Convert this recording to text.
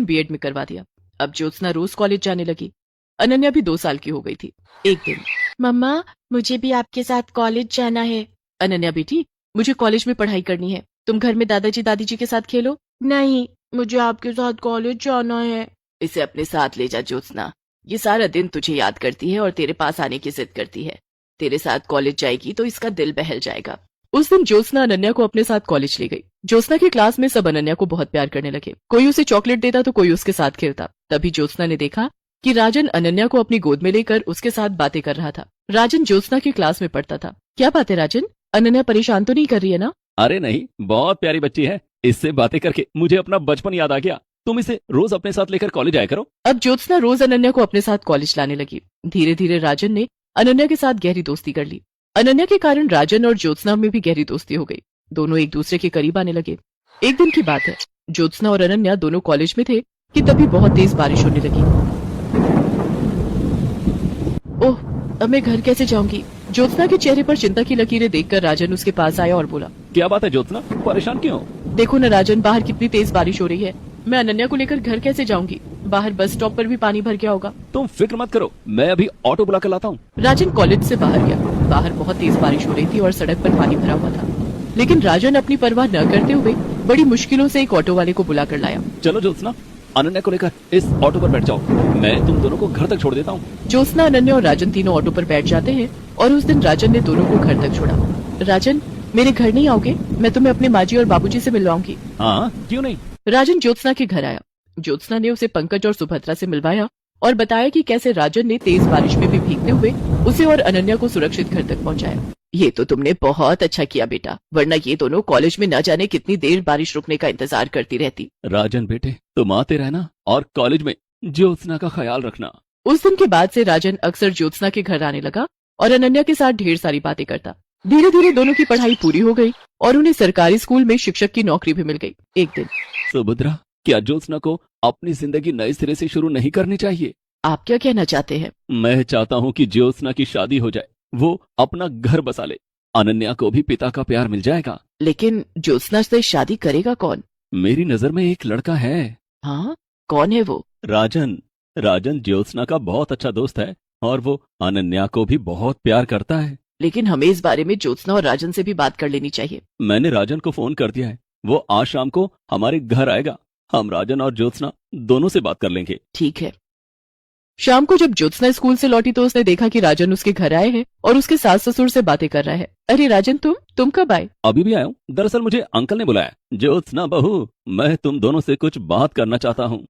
BEd में करवा दिया। अब ज्योत्सना रोज कॉलेज जाने लगी। अनन्या भी 2 साल की हो गई थी। एक दिन, मम्मा मुझे भी आपके साथ कॉलेज जाना है। अनन्या बेटी, मुझे कॉलेज में पढ़ाई करनी है, तुम घर में दादाजी दादी जी के साथ खेलो। नहीं, मुझे आपके साथ कॉलेज जाना है। इसे अपने साथ ले जा ज्योत्सना, ये सारा दिन तुझे याद करती है और तेरे पास आने की जिद करती है। तेरे साथ कॉलेज जाएगी तो इसका दिल बहल जाएगा। उस दिन ज्योत्सना अनन्या को अपने साथ कॉलेज ले गई। ज्योत्सना की क्लास में सब अनन्या को बहुत प्यार करने लगे। कोई उसे चॉकलेट देता तो कोई उसके साथ खेलता। तभी ज्योत्सना ने देखा कि राजन अनन्या को अपनी गोद में लेकर उसके साथ बातें कर रहा था। राजन ज्योत्सना की क्लास में पढ़ता था। क्या बात है राजन, अनन्या परेशान तो नहीं कर रही है ना? अरे नहीं, बहुत प्यारी बच्ची है, इससे बातें करके मुझे अपना बचपन याद आ गया। तुम इसे रोज अपने साथ लेकर कॉलेज आया करो। अब ज्योत्सना रोज अनन्या को अपने साथ कॉलेज लाने लगी। धीरे धीरे राजन ने अनन्या के साथ गहरी दोस्ती कर ली। अनन्या के कारण राजन और ज्योत्सना में भी गहरी दोस्ती हो गई। दोनों एक दूसरे के करीब आने लगे। एक दिन की बात है, ज्योत्सना और अनन्या दोनों कॉलेज में थे कि तभी बहुत तेज बारिश होने लगी। ओह, अब मैं घर कैसे जाऊंगी? ज्योत्सना के चेहरे पर चिंता की लकीरें देखकर राजन उसके पास आया और बोला, क्या बात है ज्योत्सना, परेशान क्यों? देखो न राजन, बाहर कितनी तेज बारिश हो रही है। मैं अनन्या को लेकर घर कैसे जाऊंगी? बाहर बस स्टॉप पर भी पानी भर गया होगा। तुम फिक्र मत करो, मैं अभी ऑटो बुला कर लाता हूँ। राजन कॉलेज से बाहर गया। बाहर बहुत तेज बारिश हो रही थी और सड़क पर पानी भरा हुआ था, लेकिन राजन अपनी परवाह न करते हुए बड़ी मुश्किलों से एक ऑटो वाले को बुला कर लाया। चलो ज्योत्सना, अनन्या को लेकर इस ऑटो पर बैठ जाओ, मैं तुम दोनों को घर तक छोड़ देता हूँ। ज्योत्सना, अनन्या और राजन तीनों ऑटो पर बैठ जाते हैं और उस दिन राजन ने दोनों को घर तक छोड़ा। राजन, मेरे घर नहीं आओगे? मैं तुम्हें अपने माजी और बाबूजी से मिलवाऊंगी। हाँ, क्यों नहीं। राजन ज्योत्सना के घर आया। ज्योत्सना ने उसे पंकज और सुभद्रा से मिलवाया और बताया कि कैसे राजन ने तेज बारिश में भी भीगते हुए उसे और अनन्या को सुरक्षित घर तक पहुंचाया। ये तो तुमने बहुत अच्छा किया बेटा, वरना ये दोनों कॉलेज में न जाने कितनी देर बारिश रुकने का इंतजार करती रहती। राजन बेटे, तुम आते रहना और कॉलेज में ज्योत्सना का ख्याल रखना। उस दिन के बाद से राजन अक्सर ज्योत्सना के घर आने लगा और अनन्या के साथ ढेर सारी बातें करता। धीरे धीरे दोनों की पढ़ाई पूरी हो गई और उन्हें सरकारी स्कूल में शिक्षक की नौकरी भी मिल गई। एक दिन, सुभद्रा, क्या ज्योत्सना को अपनी जिंदगी नए सिरे से शुरू नहीं करनी चाहिए? आप क्या कहना चाहते हैं? मैं चाहता हूँ कि ज्योत्सना की शादी हो जाए, वो अपना घर बसा ले, अनन्या को भी पिता का प्यार मिल जाएगा। लेकिन ज्योत्सना से शादी करेगा कौन? मेरी नजर में एक लड़का है। हाँ, कौन है वो? राजन। राजन ज्योत्सना का बहुत अच्छा दोस्त है और वो अनन्या को भी बहुत प्यार करता है। लेकिन हमें इस बारे में ज्योत्सना और राजन से भी बात कर लेनी चाहिए। मैंने राजन को फोन कर दिया है, वो आज शाम को हमारे घर आएगा। हम राजन और ज्योत्सना दोनों से बात कर लेंगे। ठीक है। शाम को जब ज्योत्सना स्कूल से लौटी तो उसने देखा कि राजन उसके घर आए हैं और उसके सास ससुर से बातें कर रहा है। अरे राजन, तुम कब आए? अभी भी आया हूँ, दरअसल मुझे अंकल ने बुलाया। ज्योत्सना बहू, मैं तुम दोनों से कुछ बात करना चाहता हूँ।